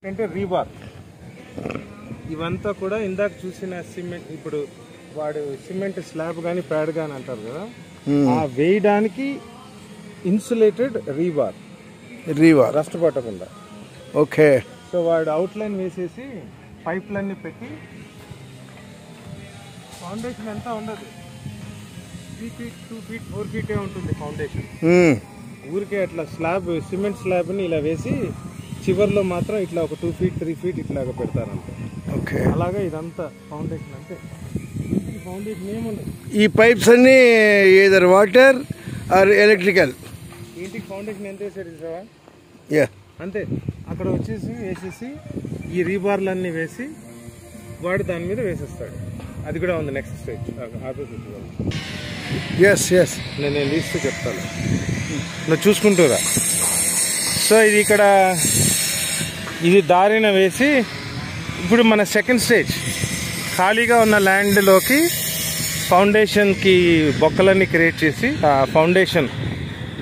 అంటే రీబార్ ఇవంతా కూడా ఇందాక చూసిన సిమెంట్, ఇప్పుడు వాడు సిమెంట్ స్లాబ్ కానీ ప్యాడ్ కానీ అంటారు కదా, ఆ వేయడానికి ఇన్సులేటెడ్ రీబార్ రస్ట్ పట్టకుండా. ఓకే. సో వాడు అవుట్లైన్ వేసేసి పైప్లన్నీ పెట్టి ఫౌండేషన్ అంతా ఉండదు, 3 feet 2 feet 4 feet ఉంటుంది ఫౌండేషన్. ఊరికే అట్లా స్లాబ్ సిమెంట్ స్లాబ్ని ఇలా వేసి చివర్లో మాత్రం ఇట్లా ఒక 2 feet 3 feet ఇట్లాగా పెడతారంటే. ఓకే. అలాగా ఇదంతా ఫౌండేషన్ అంతే. ఈ ఫౌండేషన్ ఏముండదు. ఈ పైప్స్ అన్ని ఏదర్ వాటర్ ఆర్ ఎలక్ట్రికల్. ఇంటికి ఫౌండేషన్ ఎంత వేసారు చూసావా? యా, అంతే. అక్కడ వచ్చేసి వేసేసి ఈ రీబార్లన్నీ వేసి వాడు దాని మీద వేసేస్తాడు. అది కూడా ఉంది నెక్స్ట్ స్టేజ్. ఎస్ ఎస్, నేను లీస్ట్ చెప్తాను, నువ్వు చూసుకుంటూరా. సో ఇది ఇక్కడ ఇది దారిన వేసి ఇప్పుడు మన సెకండ్ స్టేజ్ ఖాళీగా ఉన్న ల్యాండ్లోకి ఫౌండేషన్కి బొక్కలన్నీ క్రియేట్ చేసి, ఆ ఫౌండేషన్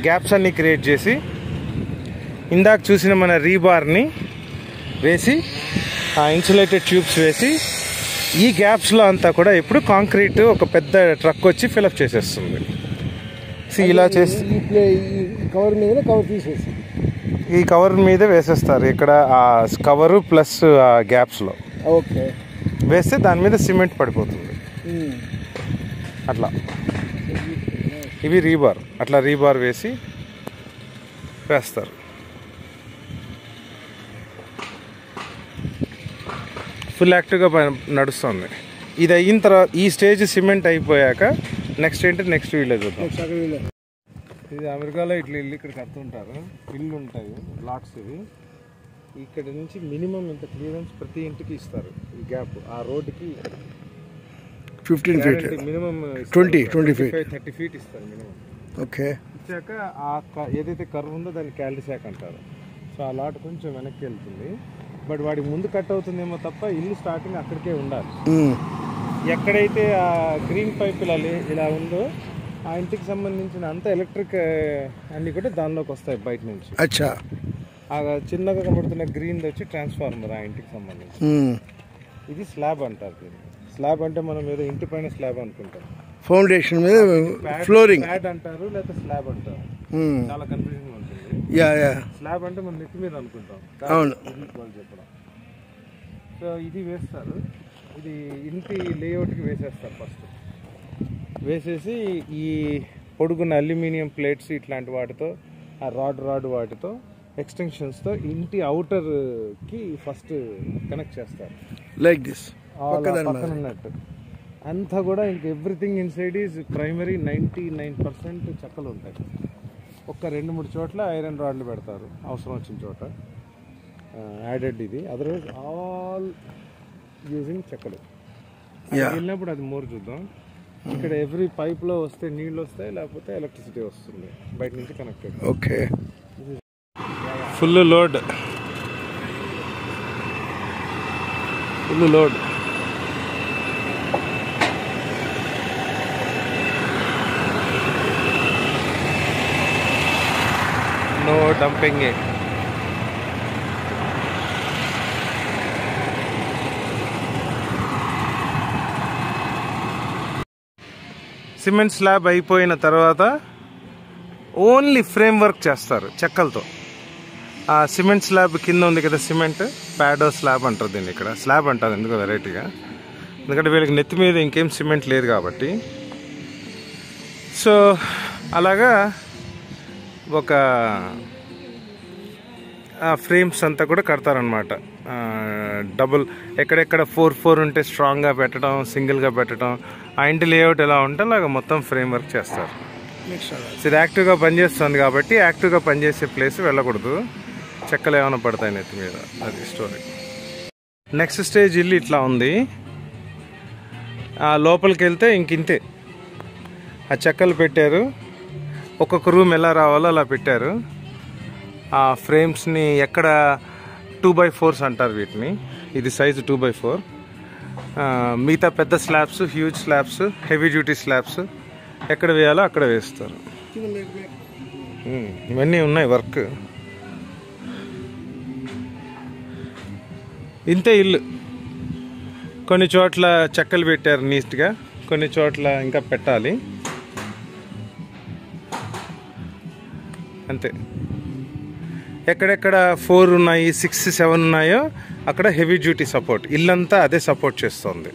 గ్యాప్స్ అన్నీ క్రియేట్ చేసి ఇందాక చూసిన మన రీబార్ని వేసి ఆ ఇన్సులేటెడ్ ట్యూబ్స్ వేసి ఈ గ్యాప్స్లో అంతా కూడా ఇప్పుడు కాంక్రీట్ ఒక పెద్ద ట్రక్ వచ్చి ఫిలప్ చేసేస్తుంది. ఇలా చేసి కవర్ మీద కవర్ తీసేసి ఈ కవర్ మీద వేసేస్తారు ఇక్కడ ఆ కవరు ప్లస్ ఆ గ్యాప్స్లో. ఓకే. వేస్తే దాని మీద సిమెంట్ పడిపోతుంది అట్లా. ఇవి రీబార్, అట్లా రీబార్ వేసి వేస్తారు. ఫుల్ యాక్టివ్గా నడుస్తుంది. ఇది అయిన తర్వాత ఈ స్టేజ్ సిమెంట్ అయిపోయాక నెక్స్ట్ ఏంటి, నెక్స్ట్ విలేజ్ చూద్దాం. ఇది అమెరికాలో ఇట్లా ఇల్లు ఇక్కడ కడుతుంటారు, ఇల్లు ఉంటాయి లాట్స్. ఇవి ఇక్కడ నుంచి మినిమం ఇంత క్లియరెన్స్ ప్రతి ఇంటికి ఇస్తారు. ఈ గ్యాప్ ఆ రోడ్డుకి 15 feet మినిమం 20 feet 30 feet ఇస్తారు మినిమం. ఓకే. ఇచ్చాక ఏదైతే కర్వ్ ఉందో దాన్ని క్యాల్డిశాక్ అంటారు. సో ఆ లాట్ కొంచెం వెనక్కి వెళ్తుంది, బట్ వాడికి ముందు కట్ అవుతుందేమో తప్ప ఇల్లు స్టార్టింగ్ అక్కడికే ఉండాలి. ఎక్కడైతే ఆ గ్రీన్ పైప్ ఇలా ఉందో ఆ ఇంటికి సంబంధించిన అంత ఎలక్ట్రిక్ అన్ని కూడా దానిలోకి వస్తాయి బయట నుంచి. అచ్చా. ఆ చిన్నగా కనబడుతున్న గ్రీన్ వచ్చి ట్రాన్స్ఫార్మర్ ఆ ఇంటికి సంబంధించి. ఇది స్లాబ్ అంటారు. దీన్ని స్లాబ్ అంటే మనం ఏదో ఇంటి పైన స్లాబ్ అనుకుంటాం, ఫౌండేషన్ మీద ఫ్లోరింగ్ ప్యాడ్ అంటారు లేదా స్లాబ్ అంటారు. చాలా కన్ఫ్యూజన్ ఉంటుంది. స్లాబ్ అంటే మనం నెత్తి మీద అనుకుంటాం, అవును వాళ్ళు చెప్పడం. సో ఇది వేస్తారు, ఇది ఇంటి లేఅవుట్కి వేసేస్తారు. ఫస్ట్ వేసేసి ఈ పొడుగున్న అల్యూమినియం ప్లేట్స్ ఇట్లాంటి వాటితో ఆ రాడ్ వాటితో ఎక్స్టెన్షన్స్తో ఇంటి అవుటర్కి ఫస్ట్ కనెక్ట్ చేస్తారు. లైక్ దిస్ పక్కన ఉన్నట్టు అంతా కూడా ఇంక ఎవ్రీథింగ్ ఇన్సైడ్ ఈజ్ ప్రైమరీ. 99% చెక్కలు ఉంటాయి. ఒక 2-3 చోట్ల ఐరన్ రాడ్లు పెడతారు అవసరం వచ్చిన చోట, యాడెడ్. ఇది అదర్వైజ్ ఆల్ యూజింగ్ చెక్కలు. వెళ్ళినప్పుడు అది మోర్ చూద్దాం. ఇక్కడ ఎవ్రీ పైప్లో వస్తే నీళ్ళు వస్తాయి, లేకపోతే ఎలక్ట్రిసిటీ వస్తుంది బయట నుంచి connected. Okay. Full load no dumping. Cement slab అయిపోయిన తర్వాత ఓన్లీ ఫ్రేమ్ వర్క్ చేస్తారు చెక్కలతో. ఆ సిమెంట్ స్లాబ్ కింద ఉంది కదా సిమెంట్ ప్యాడో స్లాబ్ అంటారు దీన్ని, ఇక్కడ స్లాబ్ అంటారు ఎందుకు వెరైటీగా, ఎందుకంటే వీళ్ళకి నెత్తి మీద ఇంకేం సిమెంట్ లేదు కాబట్టి. సో అలాగా ఒక ఫ్రేమ్స్ అంతా కూడా కడతారనమాట. డబుల్ ఎక్కడెక్కడ 4 ఉంటే స్ట్రాంగ్గా పెట్టడం, సింగిల్గా పెట్టడం, ఆ ఇంటి లేఅవుట్ ఎలా ఉంటే అలాగా మొత్తం ఫ్రేమ్ వర్క్ చేస్తారు. ఇది యాక్టివ్గా పనిచేస్తుంది కాబట్టి యాక్టివ్గా పనిచేసే ప్లేస్ వెళ్ళకూడదు, చెక్కలు ఏమైనా పడతాయి నెత్తి మీద. అది స్టోరీ. నెక్స్ట్ స్టేజ్ ఇల్లు ఇట్లా ఉంది. లోపలికి వెళ్తే ఇంతే, ఆ చెక్కలు పెట్టారు. ఒక్కొక్క రూమ్ ఎలా రావాలో అలా పెట్టారు. ఆ ఫ్రేమ్స్ని ఎక్కడ 2x4s అంటారు వీటిని, ఇది సైజు 2x4. మిగతా పెద్ద slabs, huge slabs, heavy duty slabs ఎక్కడ వేయాలో అక్కడ వేస్తారు. ఇవన్నీ ఉన్నాయి వర్క్. ఇంతే ఇల్లు. కొన్ని చోట్ల చెక్కలు పెట్టారు నీట్గా, కొన్ని చోట్ల ఇంకా పెట్టాలి అంతే. ఎక్కడెక్కడ 4 ఉన్నాయి, 6, 7 ఉన్నాయో అక్కడ హెవీ డ్యూటీ సపోర్ట్, ఇల్లంతా అదే సపోర్ట్ చేస్తుంది.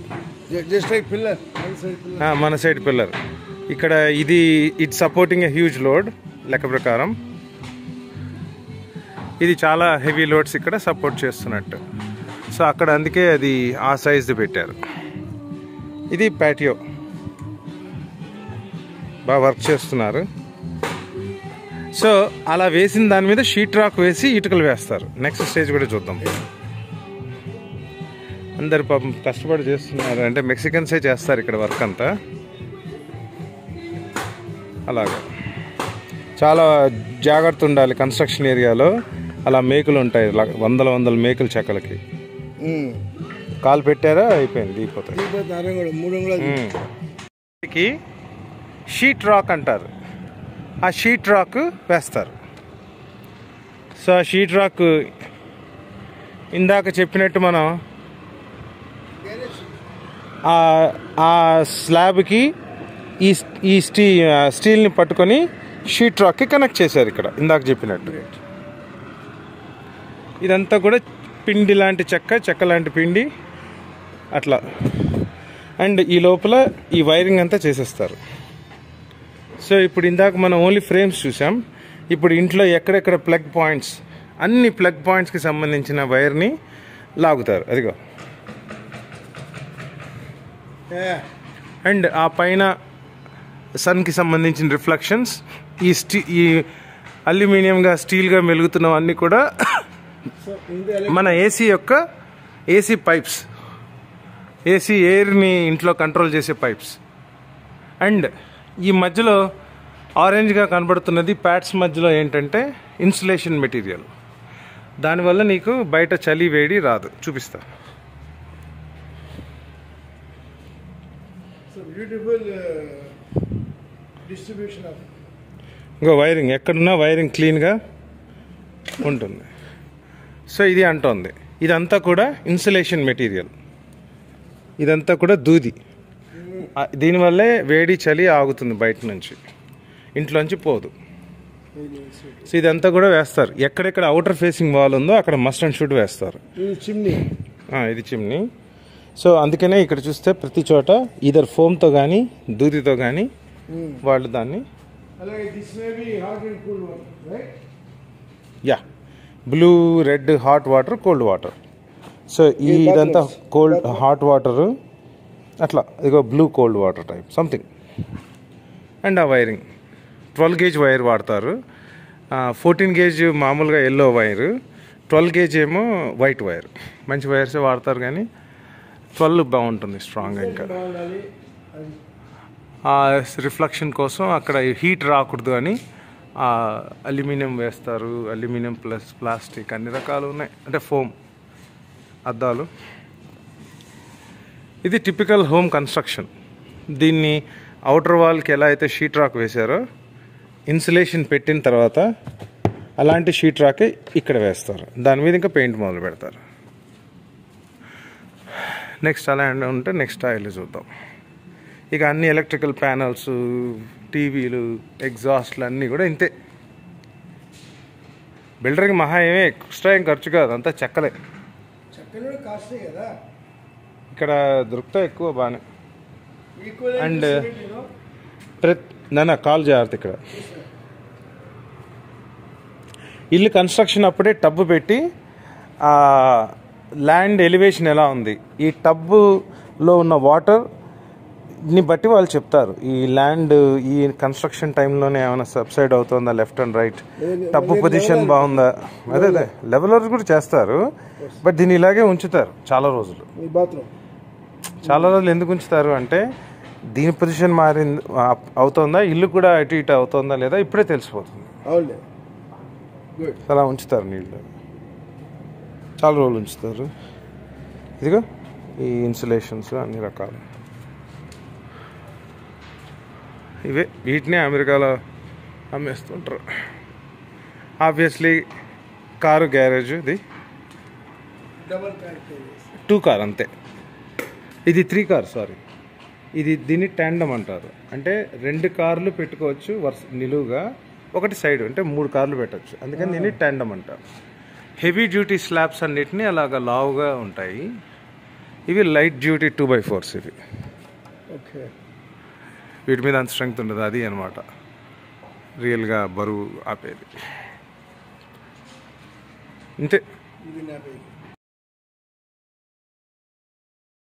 మన సైడ్ పిల్లర్ ఇక్కడ it supporting a huge load లెక్క ప్రకారం. ఇది చాలా హెవీ లోడ్స్ ఇక్కడ సపోర్ట్ చేస్తున్నట్టు. సో అక్కడ అందుకే అది ఆ సైజ్ది పెట్టారు. ఇది ప్యాటియో, బాగా వర్క్ చేస్తున్నారు. సో అలా వేసిన దాని మీద షీట్ రాక్ వేసి ఇటుకలు వేస్తారు. నెక్స్ట్ స్టేజ్ కూడా చూద్దాం. అందరు పాపం కష్టపడి చేస్తున్నారు, అంటే మెక్సికన్సే చేస్తారు ఇక్కడ వర్క్ అంతా. అలాగా చాలా జాగ్రత్త ఉండాలి కన్స్ట్రక్షన్ ఏరియాలో. అలా మేకులు ఉంటాయి, వందల మేకులు చెక్కలకి. కాలు పెట్టారా అయిపోయింది, దిగిపోతాయి. షీట్ రాక్ అంటారు. ఆ షీట్ రాక్ వేస్తారు. సో ఆ షీట్ రాక్ ఇందాక చెప్పినట్టు మనం ఆ స్లాబ్కి ఈ స్టీల్ని పట్టుకొని షీట్ రాక్కి కనెక్ట్ చేశారు ఇక్కడ ఇందాక చెప్పినట్టు. ఇదంతా కూడా పిండి లాంటి చెక్క లాంటి పిండి అట్లా. అండ్ ఈ లోపల ఈ వైరింగ్ అంతా చేసేస్తారు. సో ఇప్పుడు ఇందాక మనం ఓన్లీ ఫ్రేమ్స్ చూసాం. ఇప్పుడు ఇంట్లో ఎక్కడెక్కడ ప్లగ్ పాయింట్స్, అన్ని ప్లగ్ పాయింట్స్కి సంబంధించిన వైర్ని లాగుతారు. అదిగో. అండ్ ఆ పైన సన్కి సంబంధించిన రిఫ్లెక్షన్స్, ఈ అల్యూమినియంగా స్టీల్గా మెలుగుతున్నవన్నీ కూడా మన ఏసీ పైప్స్, ఏసీ ఎయిర్ని ఇంట్లో కంట్రోల్ చేసే పైప్స్. అండ్ ఈ మధ్యలో ఆరెంజ్గా కనబడుతున్నది ప్యాడ్స్ మధ్యలో ఏంటంటే ఇన్సులేషన్ మెటీరియల్. దానివల్ల నీకు బయట చలి వేడి రాదు. చూపిస్తా. ఇంకో వైరింగ్, ఎక్కడున్నా వైరింగ్ క్లీన్గా ఉంటుంది. సో ఇది అంటోంది, ఇదంతా కూడా ఇన్సులేషన్ మెటీరియల్, ఇదంతా కూడా దూది. దీనివల్లే వేడి చలి ఆగుతుంది, బయట నుంచి ఇంట్లోంచి పోదు. సో ఇదంతా కూడా వేస్తారు. ఎక్కడెక్కడ అవుటర్ ఫేసింగ్ వాల్ ఉందో అక్కడ మస్ట్ అండ్ షుడ్ వేస్తారు. ఇది చిమ్నీ. సో అందుకనే ఇక్కడ చూస్తే ప్రతి చోట ఈధర్ ఫోమ్తో కానీ దూదితో కానీ వాళ్ళు దాన్ని blue, red, hot water, cold water. So ఇదంతా కోల్డ్ హాట్ వాటరు అట్లా, ఇదిగో blue cold water type something. And ఆ వైరింగ్ 12 gauge వైర్ వాడతారు. 14 gauge మామూలుగా ఎల్లో వైరు, 12 gauge ఏమో వైట్ వైర్. మంచి వైర్సే వాడతారు కానీ 12 బాగుంటుంది స్ట్రాంగ్. ఇంకా ఆ రిఫ్లెక్షన్ కోసం అక్కడ హీట్ రాకూడదు అని అల్యూమినియం వేస్తారు. అల్యూమినియం ప్లస్ ప్లాస్టిక్ అన్ని రకాలు ఉన్నాయి, అంటే ఫోమ్ అద్దాలు. ఇది టిపికల్ హోమ్ కన్స్ట్రక్షన్. దీన్ని అవుటర్ వాల్కి ఎలా అయితే షీట్ రాక్ వేశారో ఇన్సులేషన్ పెట్టిన తర్వాత అలాంటి షీట్ రాకే ఇక్కడ వేస్తారు. దాని మీద ఇంకా పెయింట్ మొదలు పెడతారు. నెక్స్ట్ అలా ఉంటే నెక్స్ట్ స్టైల్ చూద్దాం. ఇక అన్ని ఎలక్ట్రికల్ ప్యానల్స్, టీవీలు, ఎగ్జాస్ట్లు అన్నీ కూడా ఇంతే. బిల్డర్కి మహా ఏమీ ఎక్స్ట్రా ఏం ఖర్చు కాదు, అంతా చెక్కలే. ఇక్కడ దొరుకుతాయి ఎక్కువ బాగానే. అండ్ కాల్ జాగ్రత్త. ఇక్కడ ఇల్లు కన్స్ట్రక్షన్ అప్పుడే టబ్బు పెట్టి ల్యాండ్ ఎలివేషన్ ఎలా ఉంది, ఈ టబ్బులో ఉన్న వాటర్ని బట్టి వాళ్ళు చెప్తారు ఈ ల్యాండ్ ఈ కన్స్ట్రక్షన్ టైంలోనే ఏమైనా సబ్సైడ్ అవుతుందా, left and right, tub position బాగుందా. అదే లెవెలర్స్ కూడా చేస్తారు, బట్ దీన్ని ఇలాగే ఉంచుతారు చాలా రోజులు. చాలా రోజులు ఎందుకు ఉంచుతారు అంటే దీని పొజిషన్ మారింది అవుతుందా, ఇల్లు కూడా అటు ఇటు అవుతుందా లేదా ఇప్పుడే తెలిసిపోతుంది. అలా ఉంచుతారు నీళ్ళు, చాలా రోజులు ఉంచుతారు. ఇదిగో ఈ ఇన్సులేషన్స్ అన్ని రకాలు ఇవే. వీటినే అమెరికాలో అమ్మేస్తుంటారు. ఆబ్వియస్లీ కారు గ్యారేజ్ ఇది. 2 కార్ అంతే. ఇది 3 కార్, సారీ. దీన్ని ట్యాండమ్ అంటారు. అంటే 2 కార్లు పెట్టుకోవచ్చు నిలువుగా, ఒకటి సైడ్, అంటే 3 కార్లు పెట్టచ్చు. అందుకని దీన్ని ట్యాండమ్ అంటారు. హెవీ డ్యూటీ స్లాబ్స్ అన్నిటినీ అలాగా లావుగా ఉంటాయి. ఇవి లైట్ డ్యూటీ 2x4s. ఇవి ఓకే, వీటి మీద అంత స్ట్రెంగ్త్ ఉండదు. అది అనమాట రియల్గా బరువు ఆపేది. అంతే.